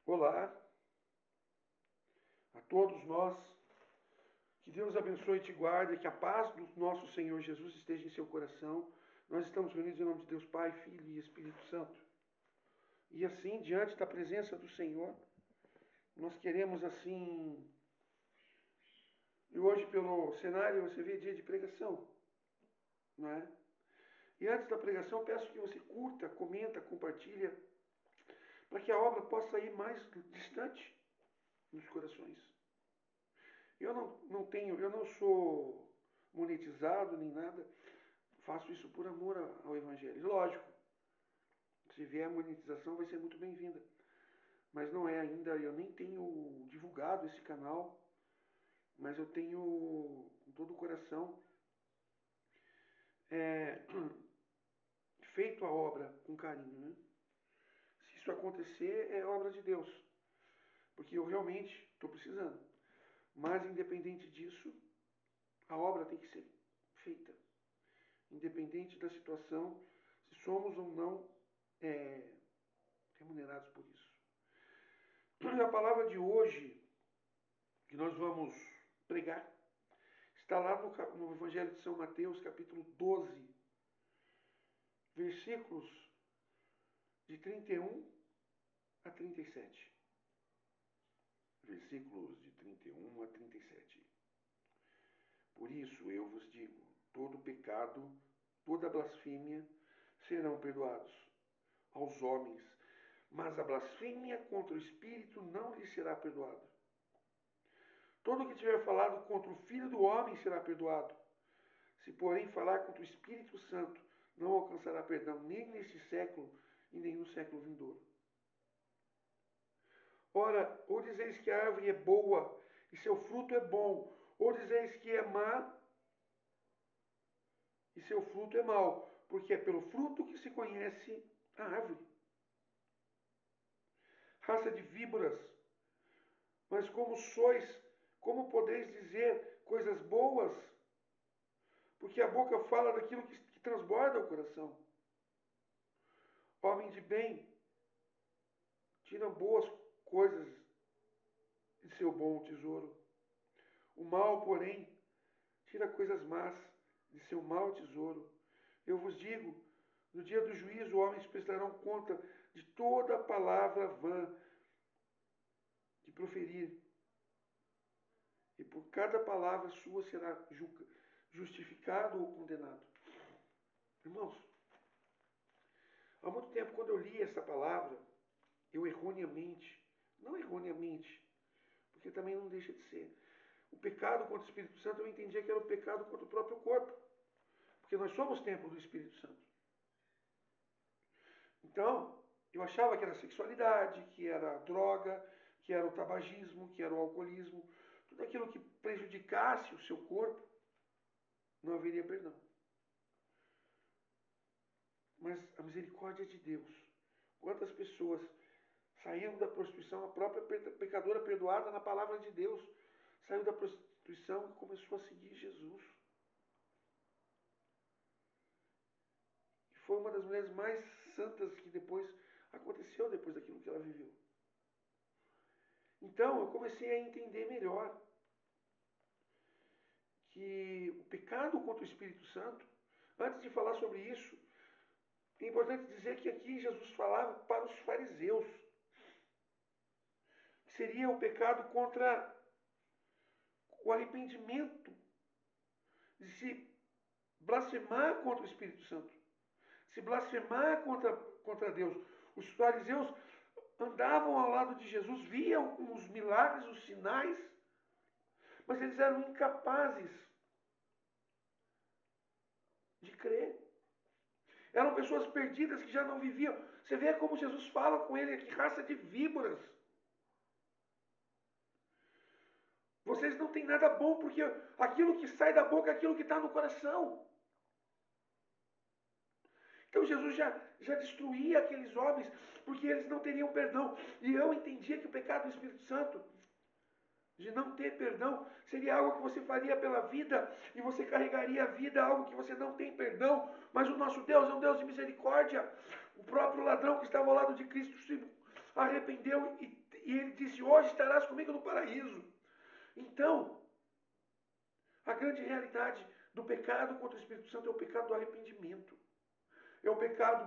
Olá a todos nós. Que Deus abençoe e te guarde, que a paz do nosso Senhor Jesus esteja em seu coração. Nós estamos reunidos em nome de Deus Pai, Filho e Espírito Santo. E assim, diante da presença do Senhor, nós queremos assim... E hoje pelo cenário você vê dia de pregação, não é? E antes da pregação, peço que você curta, comenta, compartilha, para que a obra possa ir mais distante nos corações. Eu não sou monetizado nem nada, faço isso por amor ao Evangelho. Lógico, se vier monetização vai ser muito bem-vinda, mas não é ainda, eu nem tenho divulgado esse canal, mas eu tenho com todo o coração é, feito a obra com carinho, né? Se isso acontecer, é obra de Deus, porque eu realmente estou precisando. Mas independente disso, a obra tem que ser feita. Independente da situação, se somos ou não é, remunerados por isso. E a palavra de hoje, que nós vamos pregar, está lá no Evangelho de São Mateus, capítulo 12, versículos de 31 a 37. Versículos de 31 a 37. Por isso eu vos digo, todo pecado, toda blasfêmia serão perdoados aos homens, mas a blasfêmia contra o Espírito não lhe será perdoada. Todo o que tiver falado contra o Filho do Homem será perdoado. Se, porém, falar contra o Espírito Santo, não alcançará perdão nem neste século e nem no século vindouro. Ora, ou dizeis que a árvore é boa e seu fruto é bom, ou dizeis que é má e seu fruto é mau, porque é pelo fruto que se conhece a árvore. Raça de víboras, mas como sois, como podeis dizer coisas boas? Porque a boca fala daquilo que transborda o coração. Homem de bem, tira boas coisas de seu bom tesouro. O mal, porém, tira coisas más de seu mau tesouro. Eu vos digo, no dia do juízo, homens prestarão conta de toda palavra vã que proferir. E por cada palavra sua será justificado ou condenado. Irmãos, há muito tempo, quando eu li essa palavra, eu não erroneamente, porque também não deixa de ser, o pecado contra o Espírito Santo, eu entendia que era o pecado contra o próprio corpo, porque nós somos templo do Espírito Santo. Então, eu achava que era a sexualidade, que era a droga, que era o tabagismo, que era o alcoolismo, tudo aquilo que prejudicasse o seu corpo, não haveria perdão. Mas a misericórdia de Deus, quantas pessoas saíram da prostituição, a própria pecadora perdoada na palavra de Deus, saiu da prostituição e começou a seguir Jesus. E foi uma das mulheres mais santas que aconteceu depois daquilo que ela viveu. Então eu comecei a entender melhor que o pecado contra o Espírito Santo, antes de falar sobre isso, é importante dizer que aqui Jesus falava para os fariseus, que seria o pecado contra o arrependimento, de se blasfemar contra o Espírito Santo, se blasfemar contra Deus. Os fariseus andavam ao lado de Jesus, viam os milagres, os sinais, mas eles eram incapazes de crer. Eram pessoas perdidas que já não viviam. Você vê como Jesus fala com ele, que raça de víboras. Vocês não têm nada bom, porque aquilo que sai da boca é aquilo que está no coração. Então Jesus já destruía aqueles homens, porque eles não teriam perdão. E eu entendia que o pecado do Espírito Santo, de não ter perdão, seria algo que você faria pela vida, e você carregaria a vida, algo que você não tem perdão. Mas o nosso Deus é um Deus de misericórdia. O próprio ladrão que estava ao lado de Cristo se arrependeu e ele disse: hoje estarás comigo no paraíso. Então, a grande realidade do pecado contra o Espírito Santo é o pecado do arrependimento. É o pecado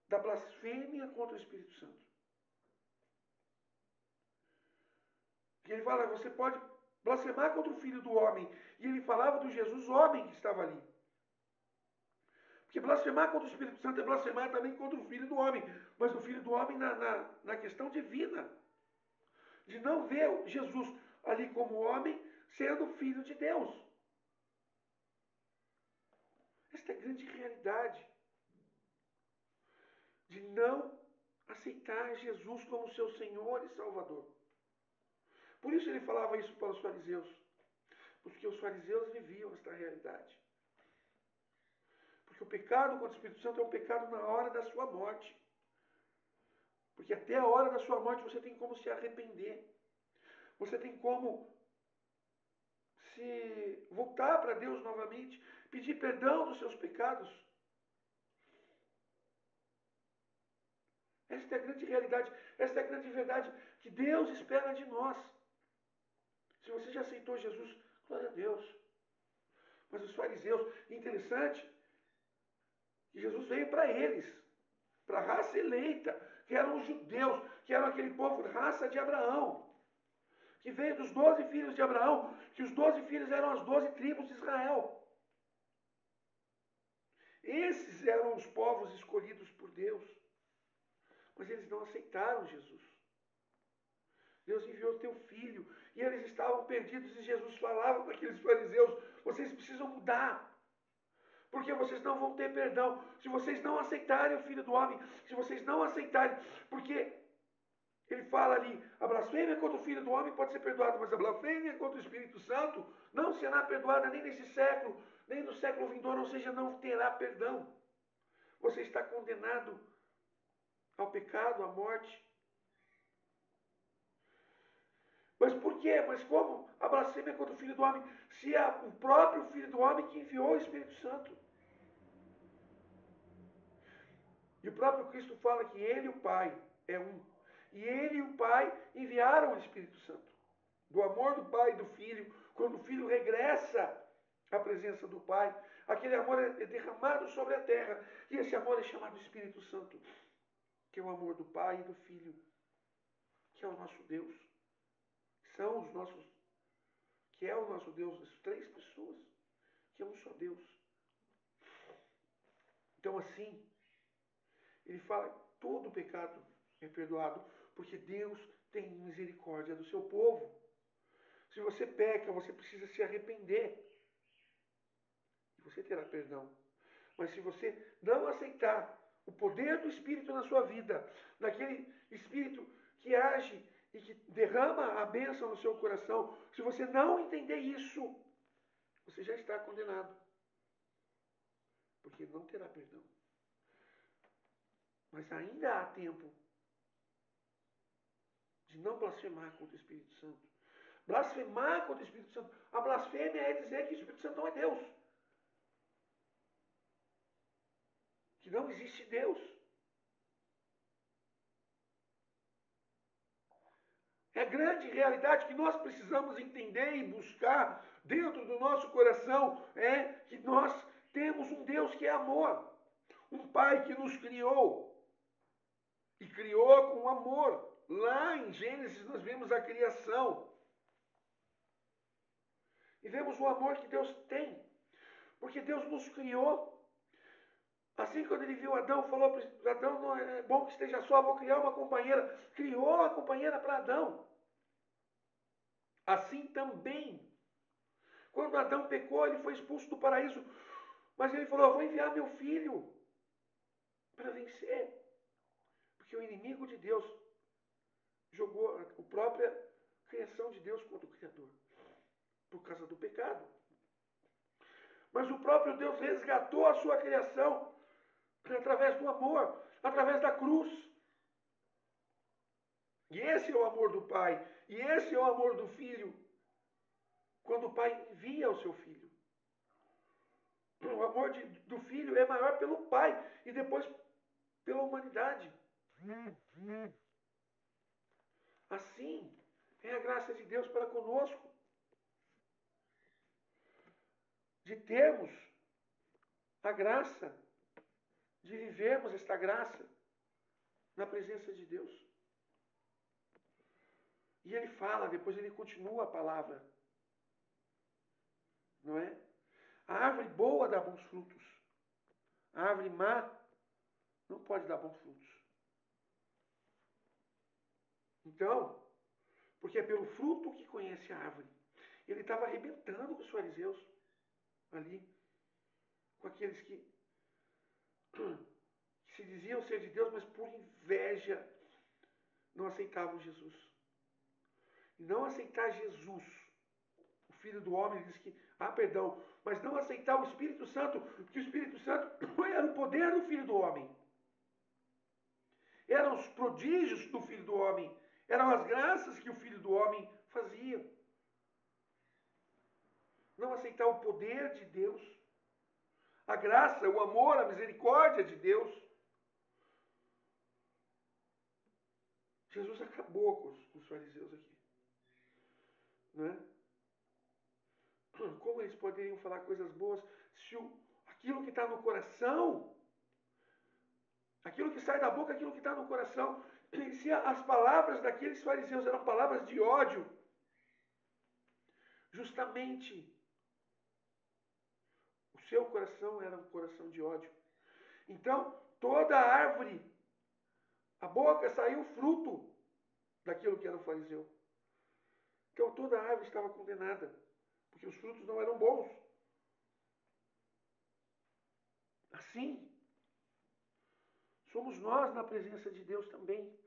da blasfêmia contra o Espírito Santo. Que ele fala, você pode blasfemar contra o Filho do Homem. E ele falava do Jesus homem que estava ali. Porque blasfemar contra o Espírito Santo é blasfemar também contra o Filho do Homem. Mas o Filho do Homem na questão divina. De não ver Jesus ali como homem, sendo Filho de Deus. Esta é a grande realidade. De não aceitar Jesus como seu Senhor e Salvador. Por isso ele falava isso para os fariseus. Porque os fariseus viviam esta realidade. Porque o pecado contra o Espírito Santo é um pecado na hora da sua morte. Porque até a hora da sua morte você tem como se arrepender. Você tem como se voltar para Deus novamente, pedir perdão dos seus pecados. Esta é a grande realidade, esta é a grande verdade que Deus espera de nós. Se você já aceitou Jesus, glória a Deus. Mas os fariseus, interessante, que Jesus veio para eles, para a raça eleita, que eram os judeus, que eram aquele povo, raça de Abraão, que veio dos 12 filhos de Abraão, que os 12 filhos eram as 12 tribos de Israel. Esses eram os povos escolhidos por Deus. Mas eles não aceitaram Jesus. Deus enviou o teu filho e eles estavam perdidos e Jesus falava para aqueles fariseus, vocês precisam mudar. Porque vocês não vão ter perdão. Se vocês não aceitarem o Filho do Homem, se vocês não aceitarem, porque ele fala ali, a blasfêmia contra o Filho do Homem pode ser perdoada, mas a blasfêmia contra o Espírito Santo não será perdoada nem nesse século, nem no século vindouro, ou seja, não terá perdão. Você está condenado ao pecado, à morte. Mas por quê? Mas como a blasfêmia contra o Filho do Homem? Se é o próprio Filho do Homem que enviou o Espírito Santo. E o próprio Cristo fala que ele e o Pai é um. E ele e o Pai enviaram o Espírito Santo. Do amor do Pai e do Filho, quando o Filho regressa à presença do Pai, aquele amor é derramado sobre a terra. E esse amor é chamado Espírito Santo, que é o amor do Pai e do Filho, que é o nosso Deus. São os nossos, que é o nosso Deus, as três pessoas, que é um só Deus. Então assim, ele fala que todo pecado é perdoado, porque Deus tem misericórdia do seu povo. Se você peca, você precisa se arrepender. E você terá perdão. Mas se você não aceitar o poder do Espírito na sua vida, naquele Espírito que age e que derrama a bênção no seu coração, se você não entender isso, você já está condenado. Porque não terá perdão. Mas ainda há tempo de não blasfemar contra o Espírito Santo. Blasfemar contra o Espírito Santo. A blasfêmia é dizer que o Espírito Santo não é Deus. Que não existe Deus. É a grande realidade que nós precisamos entender e buscar dentro do nosso coração. É que nós temos um Deus que é amor. Um Pai que nos criou. E criou com amor. Lá em Gênesis nós vemos a criação. E vemos o amor que Deus tem. Porque Deus nos criou. Assim, quando ele viu Adão, falou para Adão, não é bom que esteja só, vou criar uma companheira. Criou a companheira para Adão. Assim também, quando Adão pecou, ele foi expulso do paraíso. Mas ele falou, eu vou enviar meu filho para vencer. Porque o inimigo de Deus jogou a própria criação de Deus contra o Criador. Por causa do pecado. Mas o próprio Deus resgatou a sua criação através do amor, através da cruz. E esse é o amor do Pai. E esse é o amor do Filho. Quando o Pai envia o seu Filho. O amor do Filho é maior pelo Pai e depois pela humanidade. Assim é a graça de Deus para conosco, de termos a graça, de vivermos esta graça na presença de Deus. E ele fala, depois ele continua a palavra, não é? A árvore boa dá bons frutos. A árvore má não pode dar bons frutos. Então, porque é pelo fruto que conhece a árvore. Ele estava arrebentando com os fariseus ali, com aqueles que se diziam ser de Deus, mas por inveja não aceitavam Jesus. E não aceitar Jesus, o Filho do Homem, ele diz que, perdão, mas não aceitar o Espírito Santo, porque o Espírito Santo era o poder do Filho do Homem. Eram os prodígios do Filho do Homem. Eram as graças que o Filho do Homem fazia. Não aceitar o poder de Deus, a graça, o amor, a misericórdia de Deus. Jesus acabou com os fariseus aqui. Né? Como eles poderiam falar coisas boas se aquilo que está no coração, aquilo que sai da boca, aquilo que está no coração, se as palavras daqueles fariseus eram palavras de ódio, justamente o seu coração era um coração de ódio. Então, toda árvore, a boca saiu fruto daquilo que era o fariseu. Então, toda árvore estava condenada, porque os frutos não eram bons. Assim, somos nós na presença de Deus também.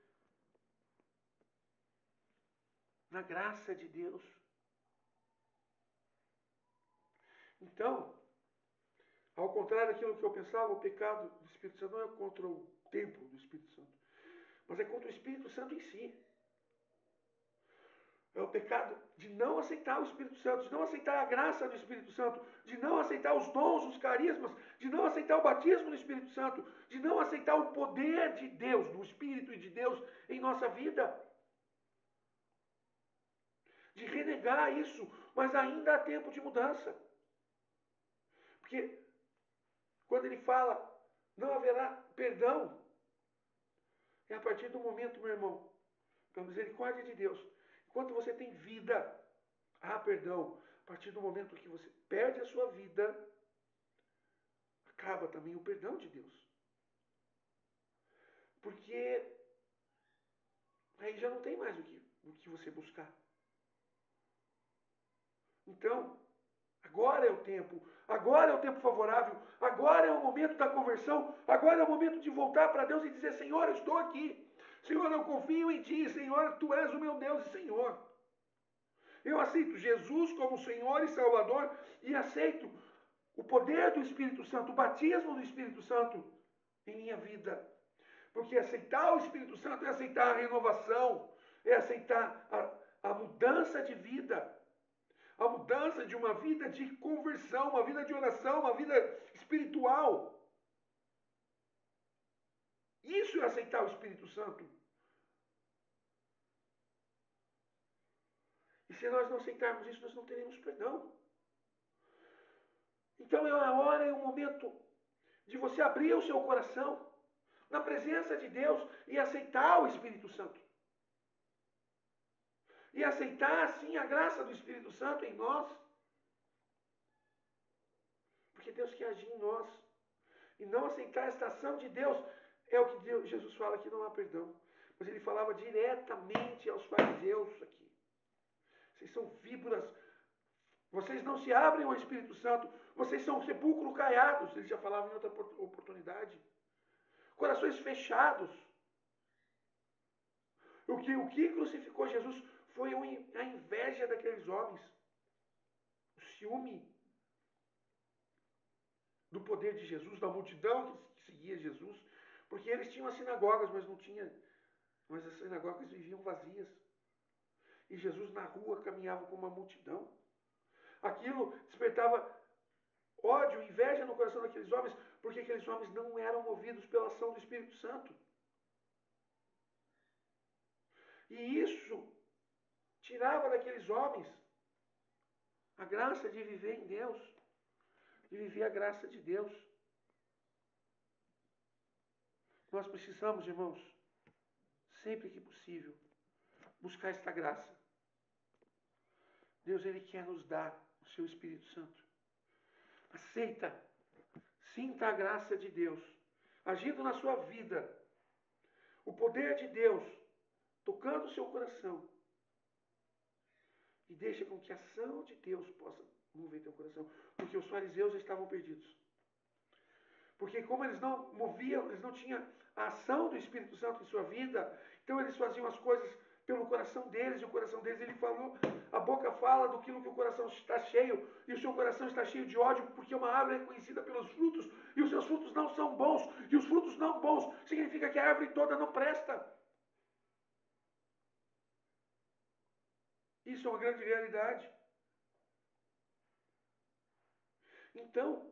Na graça de Deus. Então, ao contrário daquilo que eu pensava, o pecado do Espírito Santo não é contra o templo do Espírito Santo, mas é contra o Espírito Santo em si. É o pecado de não aceitar o Espírito Santo, de não aceitar a graça do Espírito Santo, de não aceitar os dons, os carismas, de não aceitar o batismo do Espírito Santo, de não aceitar o poder de Deus, do Espírito e de Deus em nossa vida. De renegar isso, mas ainda há tempo de mudança. Porque quando ele fala, não haverá perdão, é a partir do momento, meu irmão, pela misericórdia de Deus, enquanto você tem vida, há perdão. A partir do momento que você perde a sua vida, acaba também o perdão de Deus. Porque aí já não tem mais o que você buscar. Então, agora é o tempo favorável, agora é o momento da conversão, agora é o momento de voltar para Deus e dizer, Senhor, eu estou aqui. Senhor, eu confio em Ti. Senhor, Tu és o meu Deus e Senhor. Eu aceito Jesus como Senhor e Salvador e aceito o poder do Espírito Santo, o batismo do Espírito Santo em minha vida. Porque aceitar o Espírito Santo é aceitar a renovação, é aceitar a mudança de vida, a mudança de uma vida de conversão, uma vida de oração, uma vida espiritual. Isso é aceitar o Espírito Santo. E se nós não aceitarmos isso, nós não teremos perdão. Então é a hora, é o momento de você abrir o seu coração na presença de Deus e aceitar o Espírito Santo. E aceitar, assim, a graça do Espírito Santo em nós. Porque Deus quer agir em nós. E não aceitar esta ação de Deus é o que Jesus fala que não há perdão. Mas ele falava diretamente aos fariseus aqui. Vocês são víboras. Vocês não se abrem ao Espírito Santo. Vocês são sepulcro caiados. Ele já falava em outra oportunidade. Corações fechados. O que crucificou Jesus foi a inveja daqueles homens. O ciúme do poder de Jesus, da multidão que seguia Jesus. Porque eles tinham as sinagogas, mas as sinagogas viviam vazias. E Jesus na rua caminhava com uma multidão. Aquilo despertava ódio, inveja no coração daqueles homens, porque aqueles homens não eram movidos pela ação do Espírito Santo. E isso tirava daqueles homens a graça de viver em Deus, de viver a graça de Deus. Nós precisamos, irmãos, sempre que possível, buscar esta graça. Deus, Ele quer nos dar o seu Espírito Santo. Aceita, sinta a graça de Deus, agindo na sua vida. O poder de Deus, tocando o seu coração. E deixa com que a ação de Deus possa mover teu coração. Porque os fariseus estavam perdidos. Porque como eles não moviam, eles não tinham a ação do Espírito Santo em sua vida, então eles faziam as coisas pelo coração deles, e o coração deles, ele falou, a boca fala do que o coração está cheio, e o seu coração está cheio de ódio, porque uma árvore é conhecida pelos frutos, e os seus frutos não são bons, e os frutos não bons significa que a árvore toda não presta. Isso é uma grande realidade. Então,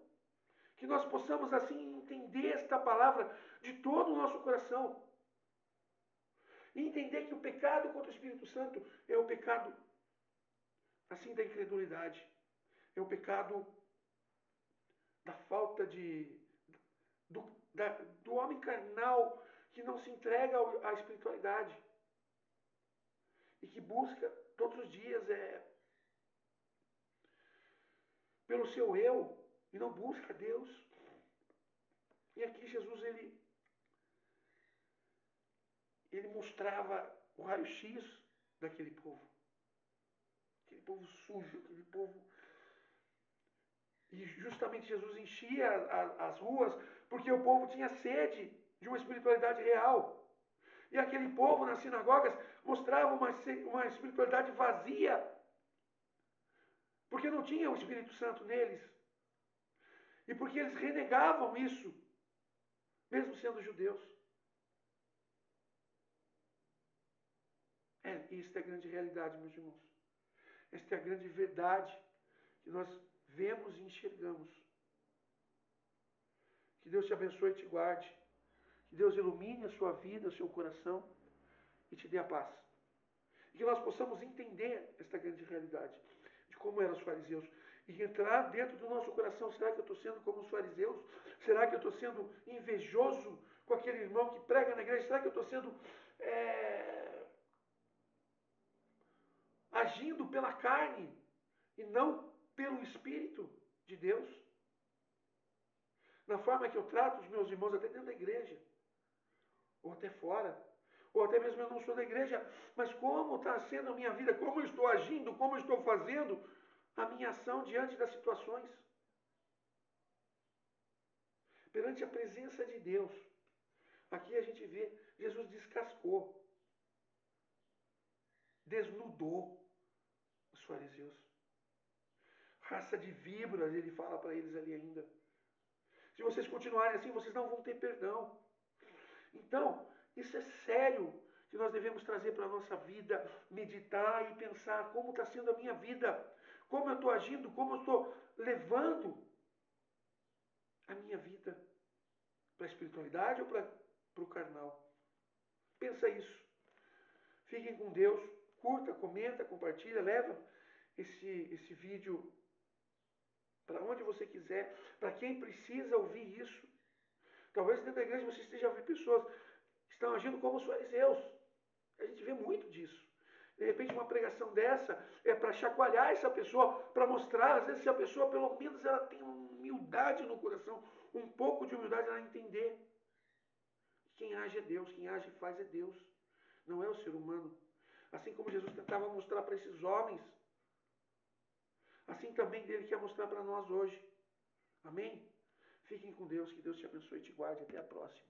que nós possamos assim entender esta palavra de todo o nosso coração. E entender que o pecado contra o Espírito Santo é o pecado assim da incredulidade. É o pecado da falta do homem carnal que não se entrega à espiritualidade. E que busca todos os dias pelo seu eu e não busca Deus. E aqui Jesus ele mostrava o raio-x daquele povo. Aquele povo sujo, aquele povo. E justamente Jesus enchia as ruas porque o povo tinha sede de uma espiritualidade real. E aquele povo nas sinagogas mostrava uma espiritualidade vazia, porque não tinha o Espírito Santo neles. E porque eles renegavam isso, mesmo sendo judeus. Isso é a grande realidade, meus irmãos. Esta é a grande verdade que nós vemos e enxergamos. Que Deus te abençoe e te guarde. Que Deus ilumine a sua vida, o seu coração e te dê a paz. E que nós possamos entender esta grande realidade de como eram os fariseus e entrar dentro do nosso coração. Será que eu estou sendo como os fariseus? Será que eu estou sendo invejoso com aquele irmão que prega na igreja? Será que eu estou sendo agindo pela carne e não pelo Espírito de Deus? Na forma que eu trato os meus irmãos até dentro da igreja, ou até fora, ou até mesmo eu não sou da igreja, mas como está sendo a minha vida, como eu estou agindo, como eu estou fazendo a minha ação diante das situações. Perante a presença de Deus. Aqui a gente vê, Jesus descascou, desnudou os fariseus. Raça de víboras, ele fala para eles ali ainda. Se vocês continuarem assim, vocês não vão ter perdão. Então, isso é sério que nós devemos trazer para a nossa vida, meditar e pensar como está sendo a minha vida, como eu estou agindo, como eu estou levando a minha vida para a espiritualidade ou para o carnal. Pensa isso. Fiquem com Deus. Curta, comenta, compartilha, leva esse vídeo para onde você quiser, para quem precisa ouvir isso. Talvez dentro da igreja você esteja ouvindo pessoas que estão agindo como os fariseus. A gente vê muito disso. De repente uma pregação dessa é para chacoalhar essa pessoa, para mostrar, às vezes, se a pessoa pelo menos ela tem humildade no coração, um pouco de humildade, ela entender. Quem age é Deus, quem age e faz é Deus, não é o ser humano. Assim como Jesus tentava mostrar para esses homens, assim também Ele quer mostrar para nós hoje. Amém? Fiquem com Deus, que Deus te abençoe e te guarde. Até a próxima.